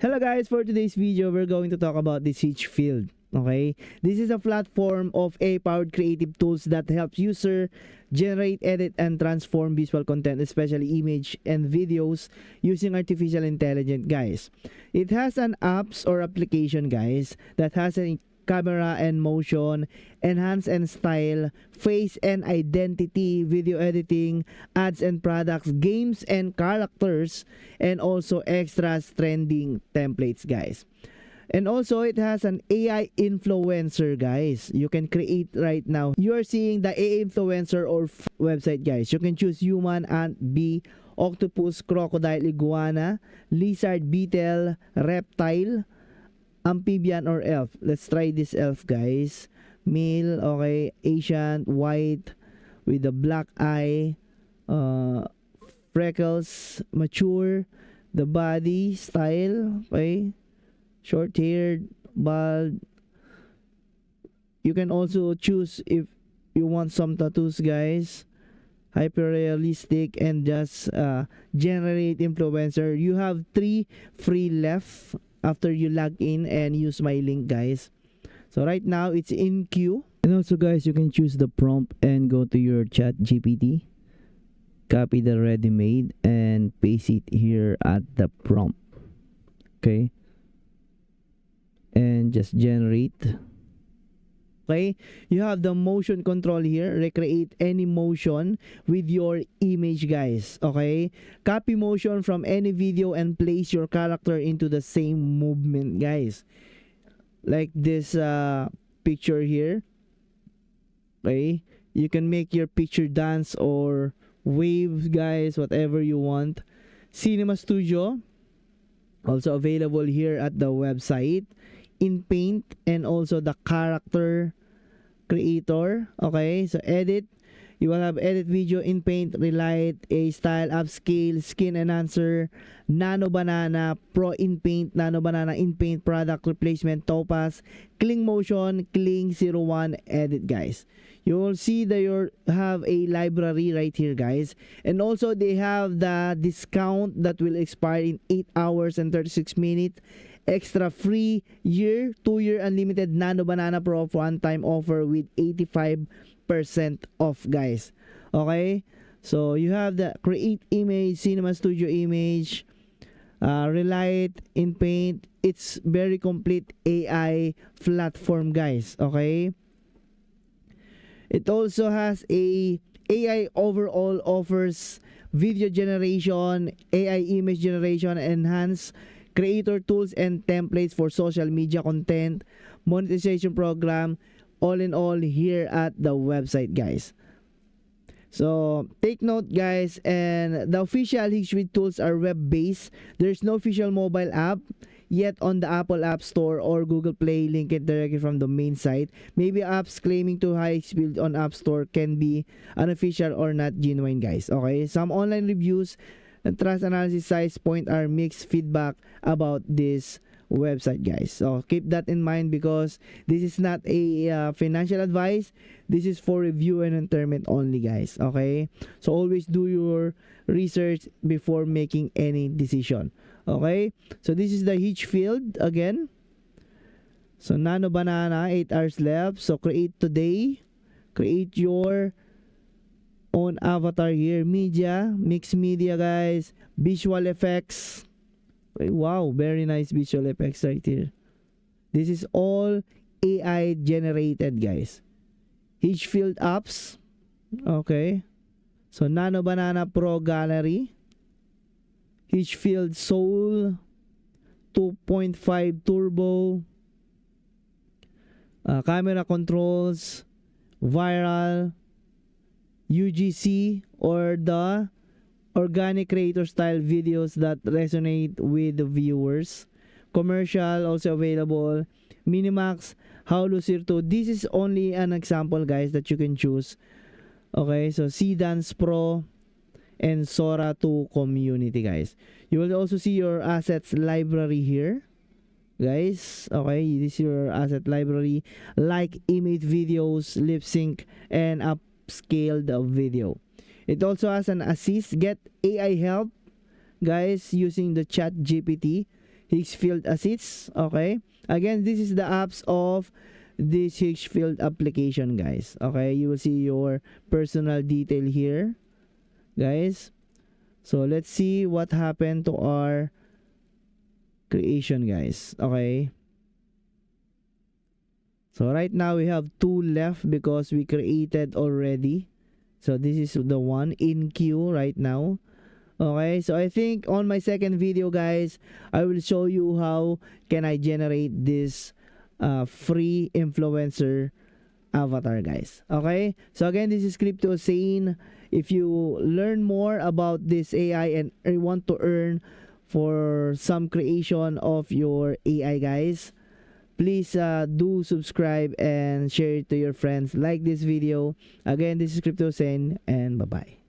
Hello guys, for today's video, we're going to talk about the Hitchfield. Okay, this is a platform of AI-powered creative tools that helps user generate, edit, and transform visual content, especially image and videos, using artificial intelligence, guys. It has an apps or application, guys, that has a camera and motion, enhance and style, face and identity, video editing, ads and products, games and characters, and also extras, trending templates, guys. And also it has an AI influencer, guys. You can create right now. You are seeing the AI influencer or website, guys. You can choose human, ant, bee, octopus, crocodile, iguana, lizard, beetle, reptile, amphibian, or elf. Let's try this elf, guys. Male, okay, Asian, white, with a black eye, freckles, mature, the body style, okay, short-haired, bald. You can also choose if you want some tattoos, guys. Hyper realistic, and just generate influencer. You have 3 free left after you log in and use my link, guys. So right now it's in queue. And also, guys, you can choose the prompt and go to your chat GPT, copy the ready made and paste it here at the prompt, okay, and just generate. Okay, you have the motion control here. Recreate any motion with your image, guys. Okay, copy motion from any video and place your character into the same movement, guys, like this picture here. Okay, you can make your picture dance or wave, guys, whatever you want. Cinema Studio also available here at the website, in Paint, and also the character creator. Okay, so edit, you will have edit video in Paint, relight, a style, upscale, skin enhancer, nano banana, pro in Paint, nano banana in Paint, product replacement, topaz, cling motion, cling 01, edit, guys. You will see that you have a library right here, guys, and also they have the discount that will expire in 8 hours and 36 minutes. Extra free year, 2-year unlimited Nano Banana Pro one-time offer with 85% off, guys. Okay, so you have the create image, Cinema Studio image, relight, in Paint. It's very complete AI platform, guys. Okay, it also has a AI overall, offers video generation, AI image generation, enhanced creator tools and templates for social media content, monetization program, all in all here at the website, guys. So take note, guys, and the official Hitchfield tools are web-based. There's no official mobile app yet on the Apple App Store or Google Play. Link it directly from the main site. Maybe apps claiming to Hitchfield on App Store can be unofficial or not genuine, guys. Okay, some online reviews and trust analysis size point are mixed feedback about this website, guys. So keep that in mind, because this is not a financial advice. This is for review and entertainment only, guys. Okay, so always do your research before making any decision. Okay, so this is the Hitchfield again. So nano banana, 8 hours left. So create today, create your own avatar here. Media, mixed media, guys, visual effects. Wow, very nice visual effects right here. This is all AI generated, guys. Hitchfield apps. Okay, so Nano Banana Pro Gallery, Hitchfield Soul 2.5 Turbo, camera controls, viral, UGC, or the organic creator style videos that resonate with the viewers. Commercial also available. Minimax, How Lucir 2. This is only an example, guys, that you can choose. Okay, so C-Dance Pro and Sora 2 Community, guys. You will also see your assets library here, guys. Okay, this is your asset library, like image, videos, lip sync, and upscaled video. It also has an assist, get AI help, guys, using the chat GPT. Higgsfield Assists. Okay, again, this is the apps of this Higgsfield application, guys. Okay, you will see your personal detail here, guys. So let's see what happened to our creation, guys. Okay, so right now we have 2 left because we created already. So this is the one in queue right now. Okay, so I think on my second video, guys, I will show you how can I generate this free influencer avatar, guys. Okay, so again, this is Crypto Sane. If you learn more about this AI and want to earn for some creation of your AI, guys, please do subscribe and share it to your friends. Like this video. Again, this is Crypto Sane, and bye bye.